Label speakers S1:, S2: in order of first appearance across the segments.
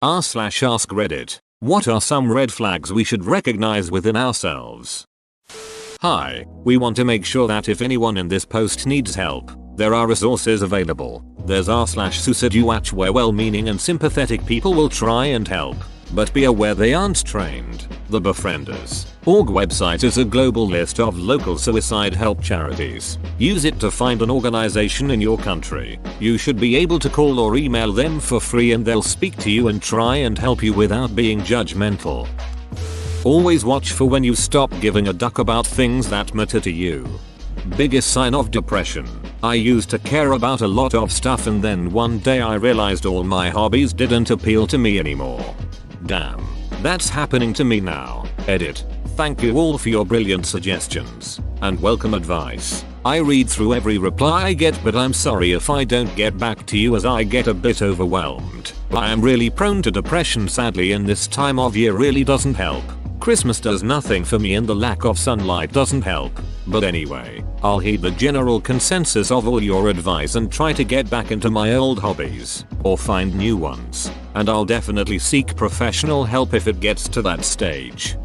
S1: r/ask Reddit. What are some red flags we should recognize within ourselves? Hi, we want to make sure that if anyone in this post needs help, there are resources available. There's r/suiciduatch where well-meaning and sympathetic people will try and help, but be aware they aren't trained. The Befrienders.org website is a global list of local suicide help charities. Use it to find an organization in your country. You should be able to call or email them for free and they'll speak to you and try and help you without being judgmental. Always watch for when you stop giving a duck about things that matter to you. Biggest sign of depression. I used to care about a lot of stuff and then one day I realized all my hobbies didn't appeal to me anymore. Damn. That's happening to me now. Edit. Thank you all for your brilliant suggestions and welcome advice. I read through every reply I get, but I'm sorry if I don't get back to you as I get a bit overwhelmed. I am really prone to depression sadly, and this time of year really doesn't help. Christmas does nothing for me and the lack of sunlight doesn't help. But anyway, I'll heed the general consensus of all your advice and try to get back into my old hobbies, or find new ones, and I'll definitely seek professional help if it gets to that stage.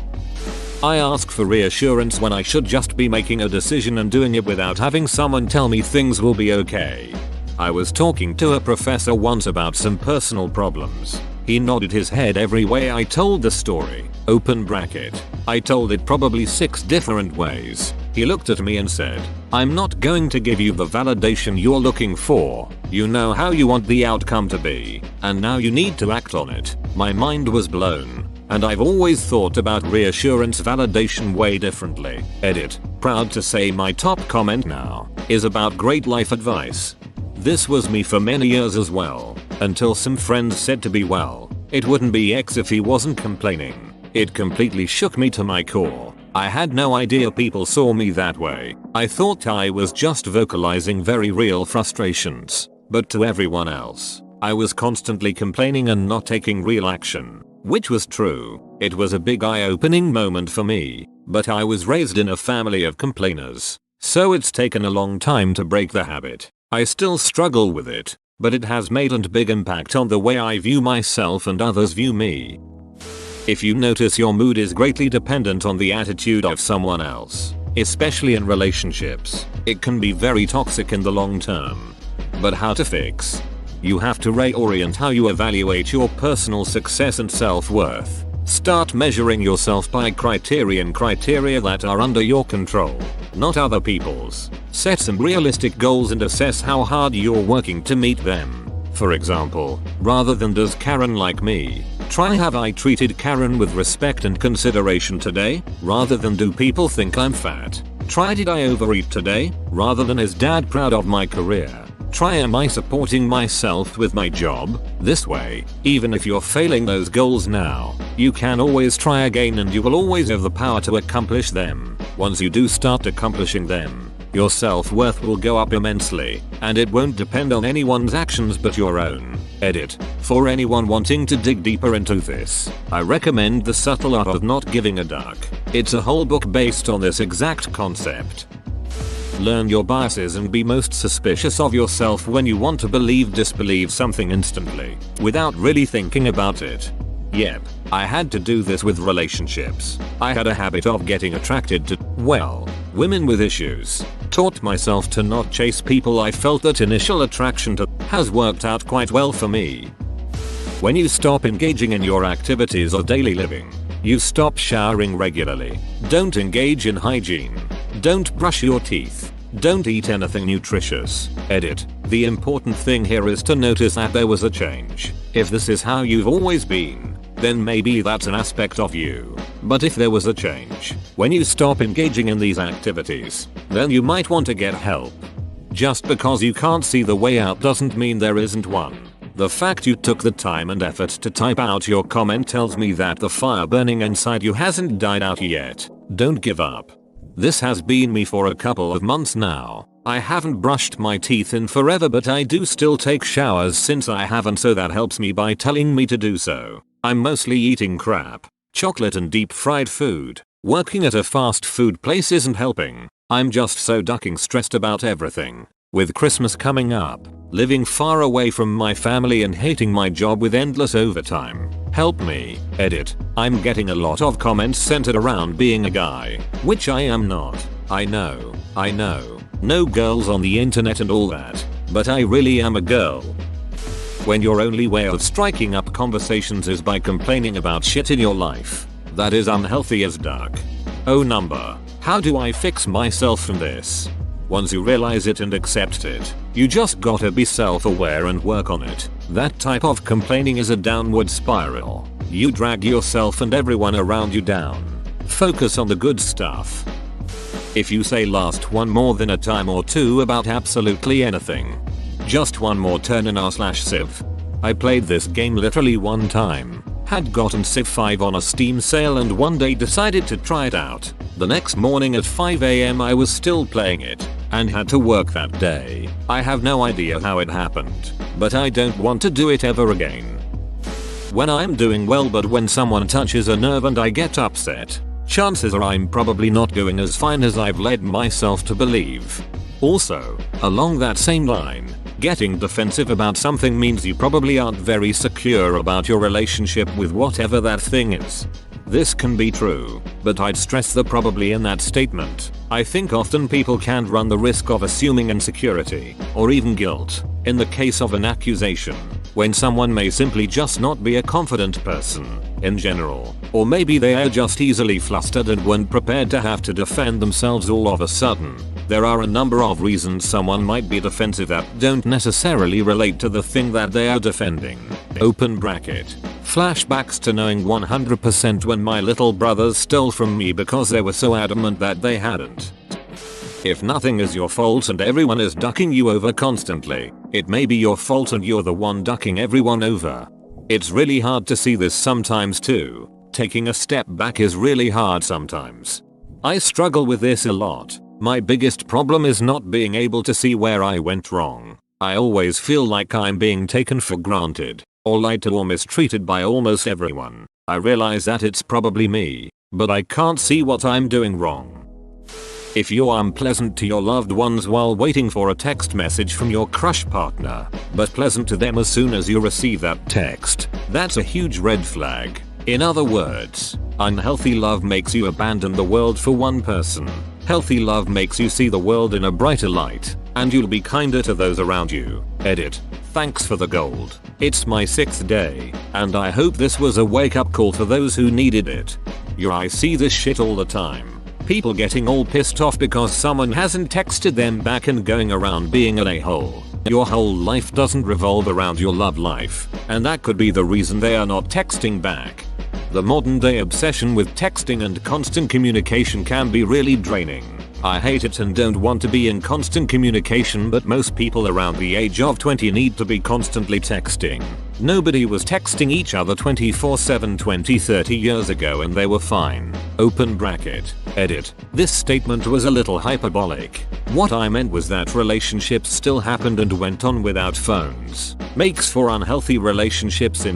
S1: I ask for reassurance when I should just be making a decision and doing it without having someone tell me things will be okay. I was talking to a professor once about some personal problems. He nodded his head every way I told the story. Open bracket. I told it probably 6 different ways. He looked at me and said, "I'm not going to give you the validation you're looking for. You know how you want the outcome to be, and now you need to act on it." My mind was blown. And I've always thought about reassurance validation way differently. Edit. Proud to say my top comment now is about great life advice. This was me for many years as well, until some friends said to be well, it wouldn't be X if he wasn't complaining. It completely shook me to my core. I had no idea people saw me that way. I thought I was just vocalizing very real frustrations. But to everyone else, I was constantly complaining and not taking real action. Which was true. It was a big eye-opening moment for me. But I was raised in a family of complainers. So it's taken a long time to break the habit. I still struggle with it, but it has made a big impact on the way I view myself and others view me. If you notice your mood is greatly dependent on the attitude of someone else, especially in relationships, it can be very toxic in the long term. But how to fix? You have to reorient how you evaluate your personal success and self-worth. Start measuring yourself by criteria that are under your control, not other people's. Set some realistic goals and assess how hard you're working to meet them. For example, rather than "does Karen like me?" try "have I treated Karen with respect and consideration today?" Rather than "do people think I'm fat?" try "did I overeat today?" Rather than "is dad proud of my career?" try "am I supporting myself with my job?" This way, even if you're failing those goals now, you can always try again and you will always have the power to accomplish them. Once you do start accomplishing them, your self-worth will go up immensely, and it won't depend on anyone's actions but your own. Edit. For anyone wanting to dig deeper into this, I recommend The Subtle Art of Not Giving a Duck. It's a whole book based on this exact concept. Learn your biases and be most suspicious of yourself when you want to disbelieve something instantly, without really thinking about it. Yep, I had to do this with relationships. I had a habit of getting attracted to, well, women with issues. Taught myself to not chase people I felt that initial attraction to. Has worked out quite well for me. When you stop engaging in your activities of daily living, you stop showering regularly. Don't engage in hygiene. Don't brush your teeth. Don't eat anything nutritious. Edit. The important thing here is to notice that there was a change. If this is how you've always been, then maybe that's an aspect of you. But if there was a change when you stop engaging in these activities, then you might want to get help. Just because you can't see the way out doesn't mean there isn't one. The fact you took the time and effort to type out your comment tells me that the fire burning inside you hasn't died out yet. Don't give up. This has been me for a couple of months now. I haven't brushed my teeth in forever, but I do still take showers since I haven't, so that helps me by telling me to do so. I'm mostly eating crap, chocolate and deep fried food. Working at a fast food place isn't helping. I'm just so ducking stressed about everything. With Christmas coming up, living far away from my family and hating my job with endless overtime. Help me. Edit. I'm getting a lot of comments centered around being a guy, which I am not. I know. No girls on the internet and all that, but I really am a girl. When your only way of striking up conversations is by complaining about shit in your life, that is unhealthy as duck. Oh number. How do I fix myself from this? Once you realize it and accept it, you just gotta be self-aware and work on it. That type of complaining is a downward spiral. You drag yourself and everyone around you down. Focus on the good stuff. If you say last one more than a time or two about absolutely anything. Just one more turn in r/Civ. I played this game literally one time. Had gotten Civ 5 on a Steam sale and one day decided to try it out. The next morning at 5 AM I was still playing it and had to work that day. I have no idea how it happened, but I don't want to do it ever again. When I'm doing well, but when someone touches a nerve and I get upset, chances are I'm probably not going as fine as I've led myself to believe. Also, along that same line, getting defensive about something means you probably aren't very secure about your relationship with whatever that thing is. This can be true, but I'd stress the probably in that statement. I think often people can run the risk of assuming insecurity, or even guilt, in the case of an accusation, when someone may simply just not be a confident person, in general, or maybe they are just easily flustered and weren't prepared to have to defend themselves all of a sudden. There are a number of reasons someone might be defensive that don't necessarily relate to the thing that they are defending. Open bracket. Flashbacks to knowing 100% when my little brothers stole from me because they were so adamant that they hadn't. If nothing is your fault and everyone is ducking you over constantly, it may be your fault and you're the one ducking everyone over. It's really hard to see this sometimes too. Taking a step back is really hard sometimes. I struggle with this a lot. My biggest problem is not being able to see where I went wrong. I always feel like I'm being taken for granted, or lied to or mistreated by almost everyone. I realize that it's probably me, but I can't see what I'm doing wrong. If you're unpleasant to your loved ones while waiting for a text message from your crush partner, but pleasant to them as soon as you receive that text, that's a huge red flag. In other words, unhealthy love makes you abandon the world for one person. Healthy love makes you see the world in a brighter light, and you'll be kinder to those around you. Edit. Thanks for the gold. It's my 6th day, and I hope this was a wake-up call for those who needed it. I see this shit all the time. People getting all pissed off because someone hasn't texted them back and going around being an a-hole. Your whole life doesn't revolve around your love life, and that could be the reason they are not texting back. The modern day obsession with texting and constant communication can be really draining. I hate it and don't want to be in constant communication, but most people around the age of 20 need to be constantly texting. Nobody was texting each other 24/7 20-30 years ago and they were fine. Open bracket. Edit. This statement was a little hyperbolic. What I meant was that relationships still happened and went on without phones. Makes for unhealthy relationships,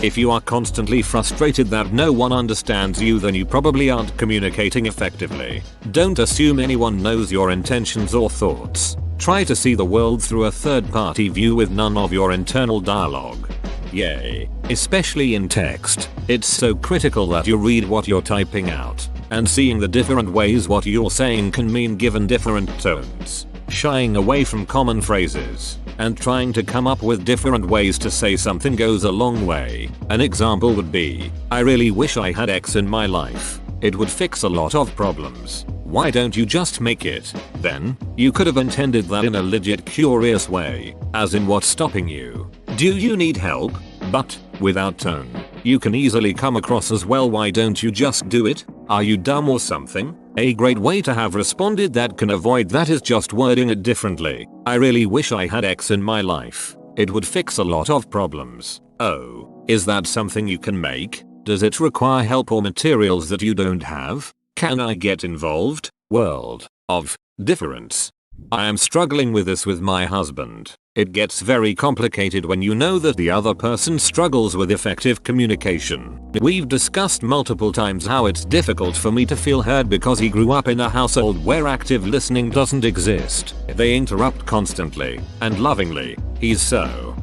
S1: If you are constantly frustrated that no one understands you, then you probably aren't communicating effectively. Don't assume anyone knows your intentions or thoughts. Try to see the world through a third-party view with none of your internal dialogue. Yay. Especially in text, it's so critical that you read what you're typing out, and seeing the different ways what you're saying can mean given different tones. Shying away from common phrases and trying to come up with different ways to say something goes a long way. An example would be, I really wish I had X in my life. It would fix a lot of problems. Why don't you just make it? Then, you could have intended that in a legit curious way, as in what's stopping you? Do you need help? But, without tone, you can easily come across as, well, why don't you just do it? Are you dumb or something? A great way to have responded that can avoid that is just wording it differently. I really wish I had X in my life. It would fix a lot of problems. Oh, is that something you can make? Does it require help or materials that you don't have? Can I get involved? World of difference. I am struggling with this with my husband. It gets very complicated when you know that the other person struggles with effective communication. We've discussed multiple times how it's difficult for me to feel heard because he grew up in a household where active listening doesn't exist. They interrupt constantly and lovingly. He's so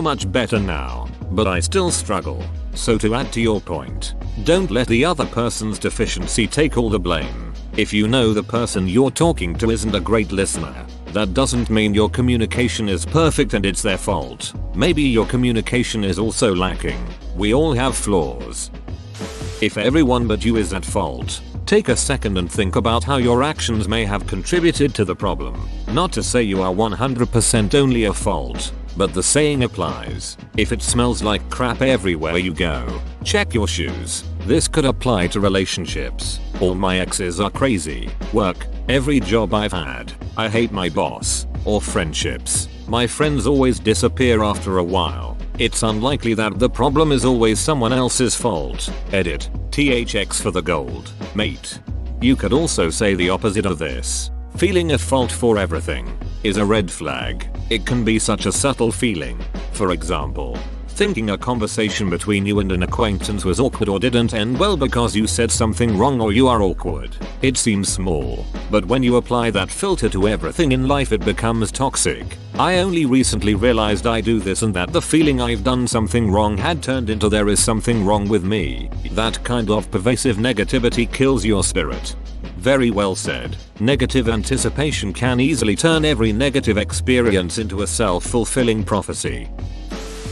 S1: much better now, but I still struggle. So to add to your point, don't let the other person's deficiency take all the blame. If you know the person you're talking to isn't a great listener, that doesn't mean your communication is perfect and it's their fault. Maybe your communication is also lacking. We all have flaws. If everyone but you is at fault, take a second and think about how your actions may have contributed to the problem. Not to say you are 100% only a fault, but the saying applies. If it smells like crap everywhere you go, check your shoes. This could apply to relationships. All my exes are crazy. Work. Every job I've had. I hate my boss. Or friendships. My friends always disappear after a while. It's unlikely that the problem is always someone else's fault. Edit. THX for the gold, mate. You could also say the opposite of this. Feeling at fault for everything is a red flag. It can be such a subtle feeling. For example, thinking a conversation between you and an acquaintance was awkward or didn't end well because you said something wrong or you are awkward. It seems small, but when you apply that filter to everything in life it becomes toxic. I only recently realized I do this and that the feeling I've done something wrong had turned into there is something wrong with me. That kind of pervasive negativity kills your spirit. Very well said. Negative anticipation can easily turn every negative experience into a self-fulfilling prophecy.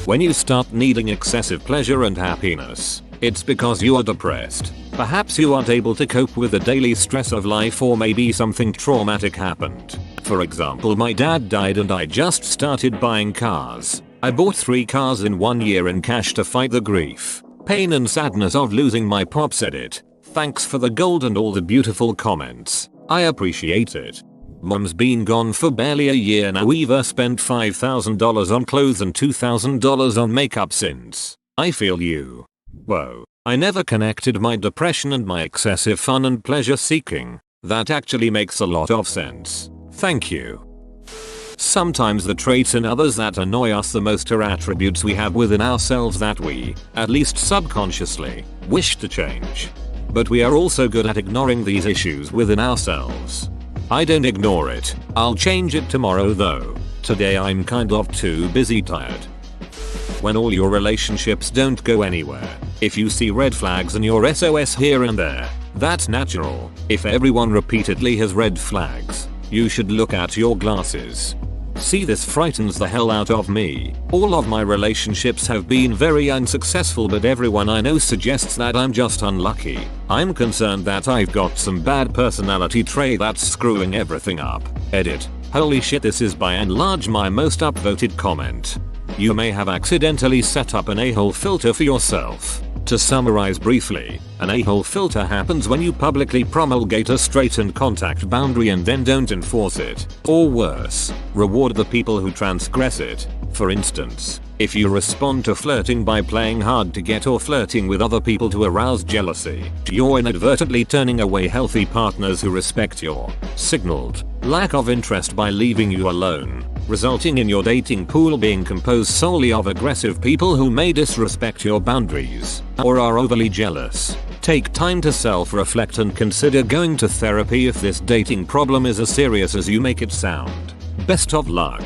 S1: When you start needing excessive pleasure and happiness, it's because you are depressed. Perhaps you aren't able to cope with the daily stress of life, or maybe something traumatic happened. For example, my dad died and I just started buying cars. I bought 3 cars in 1 year in cash to fight the grief, pain and sadness of losing my pops. Edit. Thanks for the gold and all the beautiful comments. I appreciate it. Mom's been gone for barely a year now. We've spent $5,000 on clothes and $2,000 on makeup since. I feel you. Whoa. I never connected my depression and my excessive fun and pleasure seeking. That actually makes a lot of sense. Thank you. Sometimes the traits in others that annoy us the most are attributes we have within ourselves that we, at least subconsciously, wish to change. But we are also good at ignoring these issues within ourselves. I don't ignore it. I'll change it tomorrow though. Today I'm kind of too busy tired. When all your relationships don't go anywhere, if you see red flags in your SOS here and there, that's natural. If everyone repeatedly has red flags, you should look at your glasses. See, this frightens the hell out of me. All of my relationships have been very unsuccessful, but everyone I know suggests that I'm just unlucky. I'm concerned that I've got some bad personality trait that's screwing everything up. Edit. Holy shit, this is by and large my most upvoted comment. You may have accidentally set up an a-hole filter for yourself. To summarize briefly, an a-hole filter happens when you publicly promulgate a straightened contact boundary and then don't enforce it. Or worse, reward the people who transgress it. For instance, if you respond to flirting by playing hard to get or flirting with other people to arouse jealousy, you're inadvertently turning away healthy partners who respect your signaled lack of interest by leaving you alone, resulting in your dating pool being composed solely of aggressive people who may disrespect your boundaries or are overly jealous. Take time to self-reflect and consider going to therapy if this dating problem is as serious as you make it sound. Best of luck.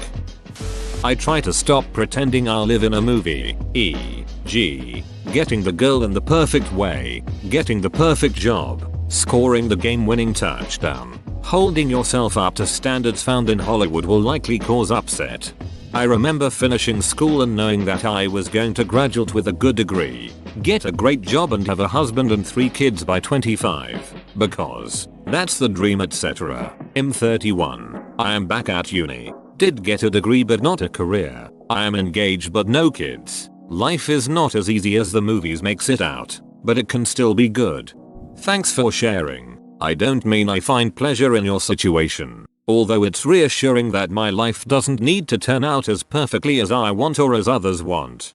S1: I try to stop pretending I'll live in a movie, e.g., getting the girl in the perfect way, getting the perfect job, scoring the game-winning touchdown. Holding yourself up to standards found in Hollywood will likely cause upset. I remember finishing school and knowing that I was going to graduate with a good degree, get a great job and have a husband and 3 kids by 25. Because that's the dream, etc. I'm 31. I am back at uni. Did get a degree but not a career. I am engaged but no kids. Life is not as easy as the movies makes it out, but it can still be good. Thanks for sharing. I don't mean I find pleasure in your situation, although it's reassuring that my life doesn't need to turn out as perfectly as I want or as others want.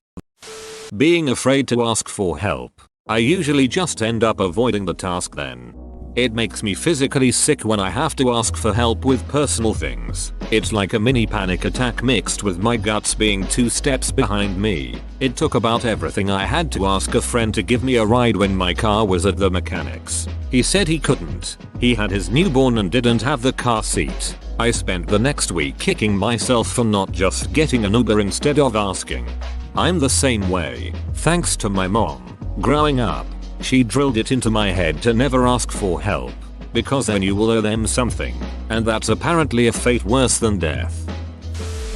S1: Being afraid to ask for help. I usually just end up avoiding the task then. It makes me physically sick when I have to ask for help with personal things. It's like a mini panic attack mixed with my guts being 2 steps behind me. It took about everything I had to ask a friend to give me a ride when my car was at the mechanics. He said he couldn't. He had his newborn and didn't have the car seat. I spent the next week kicking myself for not just getting an Uber instead of asking. I'm the same way. Thanks to my mom. Growing up, she drilled it into my head to never ask for help, because then you will owe them something, and that's apparently a fate worse than death.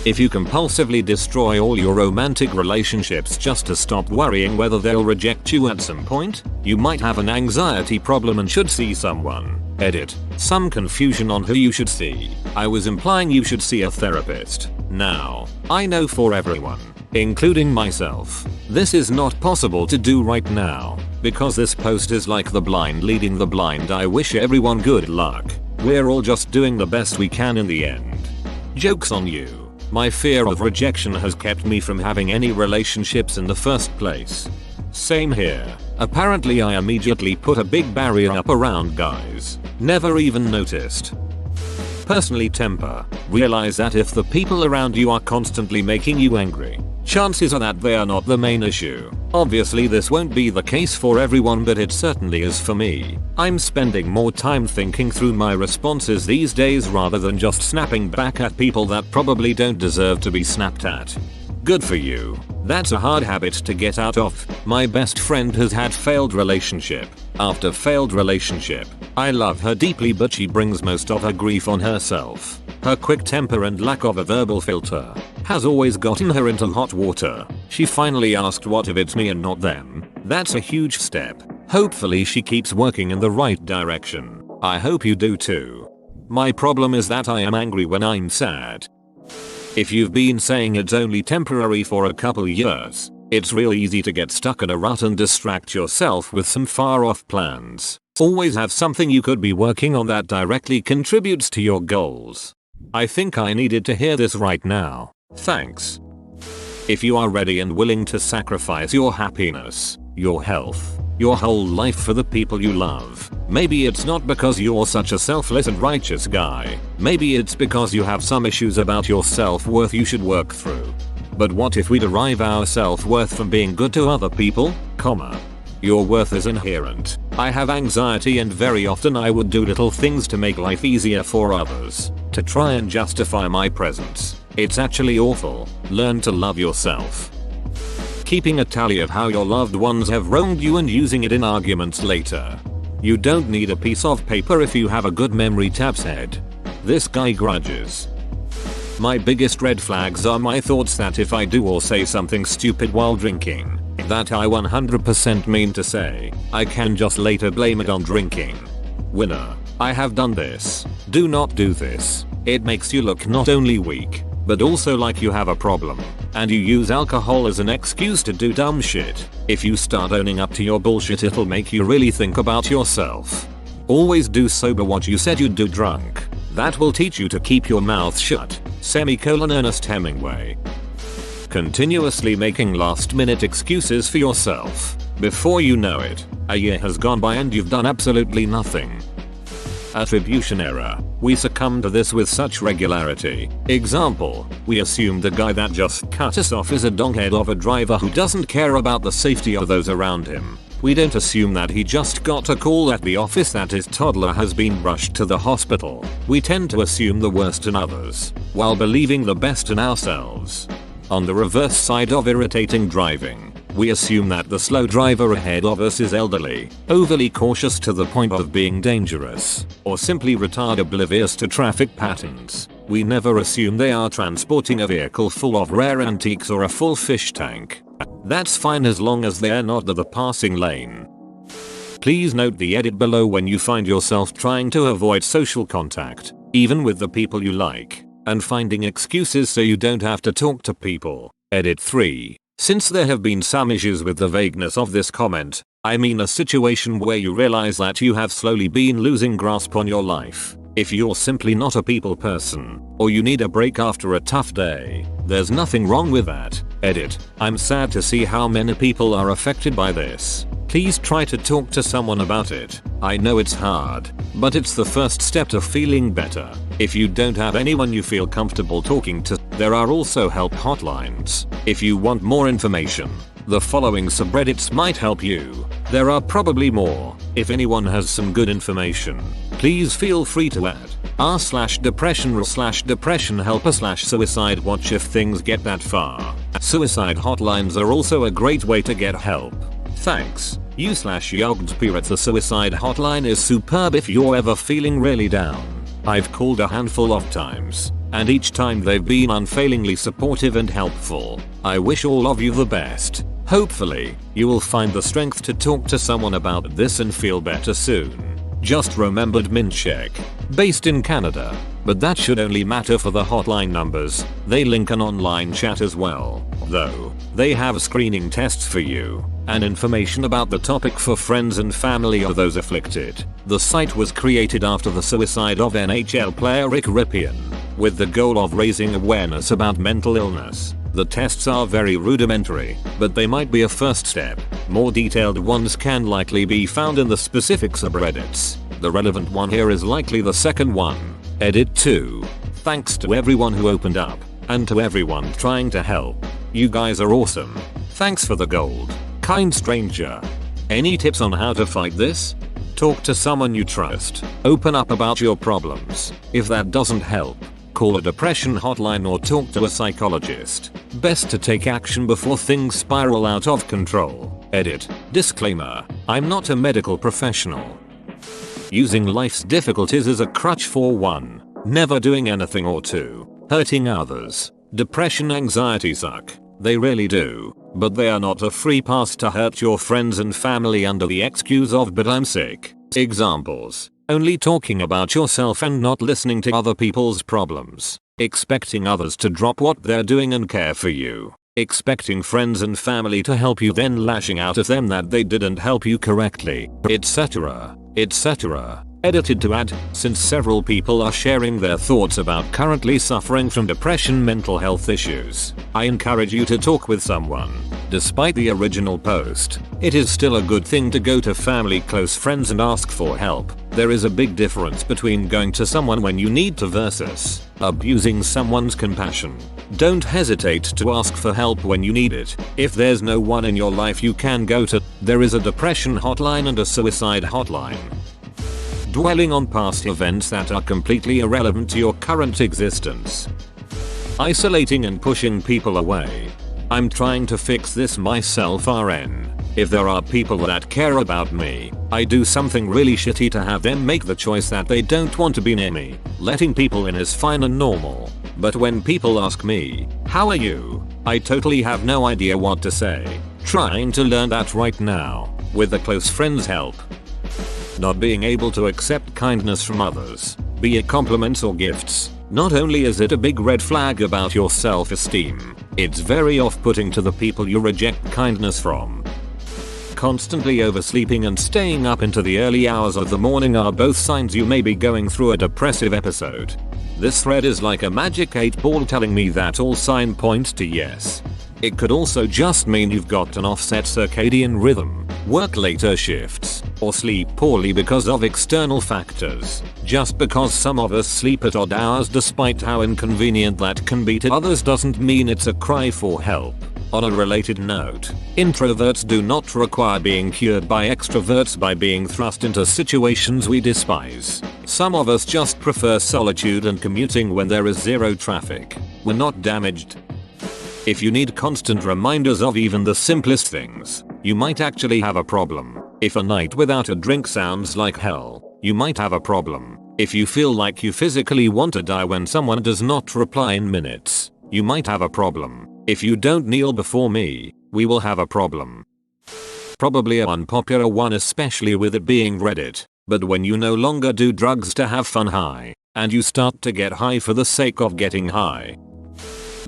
S1: If you compulsively destroy all your romantic relationships just to stop worrying whether they'll reject you at some point, you might have an anxiety problem and should see someone. Edit. Some confusion on who you should see. I was implying you should see a therapist. Now, I know for everyone, including myself, this is not possible to do right now, because this post is like the blind leading the blind. I wish everyone good luck. We're all just doing the best we can in the end. Joke's on you. My fear of rejection has kept me from having any relationships in the first place. Same here. Apparently I immediately put a big barrier up around guys. Never even noticed. Personally temper. Realize that if the people around you are constantly making you angry, chances are that they are not the main issue. Obviously this won't be the case for everyone, but it certainly is for me. I'm spending more time thinking through my responses these days rather than just snapping back at people that probably don't deserve to be snapped at. Good for you. That's a hard habit to get out of. My best friend has had failed relationship after failed relationship. I love her deeply, but she brings most of her grief on herself. Her quick temper and lack of a verbal filter has always gotten her into hot water. She finally asked, what if it's me and not them? That's a huge step. Hopefully she keeps working in the right direction. I hope you do too. My problem is that I am angry when I'm sad. If you've been saying it's only temporary for a couple years, it's real easy to get stuck in a rut and distract yourself with some far off plans. Always have something you could be working on that directly contributes to your goals. I think I needed to hear this right now. Thanks. If you are ready and willing to sacrifice your happiness, your health, your whole life for the people you love, maybe it's not because you're such a selfless and righteous guy. Maybe it's because you have some issues about your self-worth you should work through. But what if we derive our self-worth from being good to other people, your worth is inherent. I have anxiety and very often I would do little things to make life easier for others, to try and justify my presence. It's actually awful. Learn to love yourself. Keeping a tally of how your loved ones have wronged you and using it in arguments later. You don't need a piece of paper if you have a good memory. Taps head. This guy grudges. My biggest red flags are my thoughts that if I do or say something stupid while drinking, that I 100% mean to say, I can just later blame it on drinking. Winner. I have done this. Do not do this. It makes you look not only weak, but also like you have a problem, and you use alcohol as an excuse to do dumb shit. If you start owning up to your bullshit, it'll make you really think about yourself. Always do sober what you said you'd do drunk. That will teach you to keep your mouth shut. Ernest Hemingway. Continuously making last-minute excuses for yourself. Before you know it, a year has gone by and you've done absolutely nothing. Attribution error. We succumb to this with such regularity. Example, we assume the guy that just cut us off is a donghead of a driver who doesn't care about the safety of those around him. We don't assume that he just got a call at the office that his toddler has been rushed to the hospital. We tend to assume the worst in others, while believing the best in ourselves. On the reverse side of irritating driving, we assume that the slow driver ahead of us is elderly, overly cautious to the point of being dangerous, or simply retarded, oblivious to traffic patterns. We never assume they are transporting a vehicle full of rare antiques or a full fish tank. That's fine as long as they're not the passing lane. Please note the edit below when you find yourself trying to avoid social contact, even with the people you like, and finding excuses so you don't have to talk to people. Edit 3. Since there have been some issues with the vagueness of this comment, I mean a situation where you realize that you have slowly been losing grasp on your life. If you're simply not a people person, or you need a break after a tough day, there's nothing wrong with that. Edit. I'm sad to see how many people are affected by this. please try to talk to someone about it. I know it's hard, but it's the first step to feeling better. If you don't have anyone you feel comfortable talking to, there are also help hotlines. If you want more information, the following subreddits might help you. There are probably more. If anyone has some good information, please feel free to add r/depression r/depression helper/suicide watch if things get that far. Suicide hotlines are also a great way to get help. Thanks. u/yoggedspirit. The suicide hotline is superb if you're ever feeling really down. I've called a handful of times, and each time they've been unfailingly supportive and helpful. I wish all of you the best. Hopefully, you will find the strength to talk to someone about this and feel better soon. Just remembered Mincheck, based in Canada, but that should only matter for the hotline numbers. They link an online chat as well, though. They have screening tests for you and information about the topic for friends and family of those afflicted. The site was created after the suicide of NHL player Rick Ripien, with the goal of raising awareness about mental illness. The tests are very rudimentary, but they might be a first step. More detailed ones can likely be found in the specific subreddits. The relevant one here is likely the second one. Edit 2. Thanks to everyone who opened up, and to everyone trying to help. You guys are awesome. Thanks for the gold. Kind stranger. Any tips on how to fight this? Talk to someone you trust. Open up about your problems. If that doesn't help, call a depression hotline or talk to a psychologist. Best to take action before things spiral out of control. Edit. Disclaimer. I'm not a medical professional. Using life's difficulties as a crutch for 1. Never doing anything, or 2. Hurting others. Depression, anxiety suck. They really do. But they are not a free pass to hurt your friends and family under the excuse of "but I'm sick." Examples. Only talking about yourself and not listening to other people's problems. Expecting others to drop what they're doing and care for you. Expecting friends and family to help you, then lashing out at them that they didn't help you correctly, etc. etc. Edited to add, since several people are sharing their thoughts about currently suffering from depression mental health issues, I encourage you to talk with someone. Despite the original post, it is still a good thing to go to family, close friends and ask for help. There is a big difference between going to someone when you need to versus abusing someone's compassion. Don't hesitate to ask for help when you need it. If there's no one in your life you can go to, there is a depression hotline and a suicide hotline. Dwelling on past events that are completely irrelevant to your current existence. Isolating and pushing people away. I'm trying to fix this myself, RN. If there are people that care about me, I do something really shitty to have them make the choice that they don't want to be near me. Letting people in is fine and normal. But when people ask me, "How are you?" I totally have no idea what to say. Trying to learn that right now, with a close friend's help. Not being able to accept kindness from others, be it compliments or gifts. Not only is it a big red flag about your self-esteem, it's very off-putting to the people you reject kindness from. Constantly oversleeping and staying up into the early hours of the morning are both signs you may be going through a depressive episode. This thread is like a magic 8-ball telling me that all signs point to yes. It could also just mean you've got an offset circadian rhythm, work later shifts, or sleep poorly because of external factors. Just because some of us sleep at odd hours despite how inconvenient that can be to others doesn't mean it's a cry for help. On a related note, introverts do not require being cured by extroverts by being thrust into situations we despise. Some of us just prefer solitude and commuting when there is zero traffic. We're not damaged. If you need constant reminders of even the simplest things, you might actually have a problem. If a night without a drink sounds like hell, you might have a problem. If you feel like you physically want to die when someone does not reply in minutes, you might have a problem. If you don't kneel before me, we will have a problem. Probably an unpopular one, especially with it being Reddit, but when you no longer do drugs to have fun high, and you start to get high for the sake of getting high.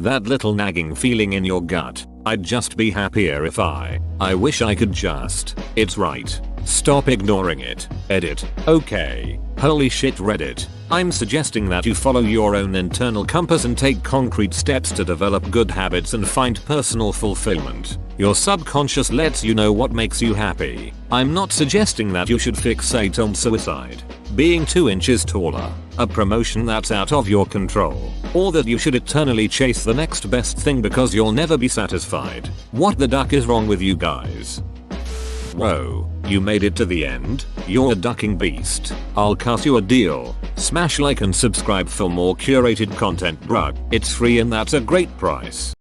S1: That little nagging feeling in your gut, "I'd just be happier if I wish I could just." It's right. Stop ignoring it. Edit. Okay. Holy shit Reddit. I'm suggesting that you follow your own internal compass and take concrete steps to develop good habits and find personal fulfillment. Your subconscious lets you know what makes you happy. I'm not suggesting that you should fixate on suicide, being 2 inches taller, a promotion that's out of your control, or that you should eternally chase the next best thing because you'll never be satisfied. What the duck is wrong with you guys? Whoa, you made it to the end? You're a ducking beast. I'll cut you a deal. Smash like and subscribe for more curated content bruh. It's free and that's a great price.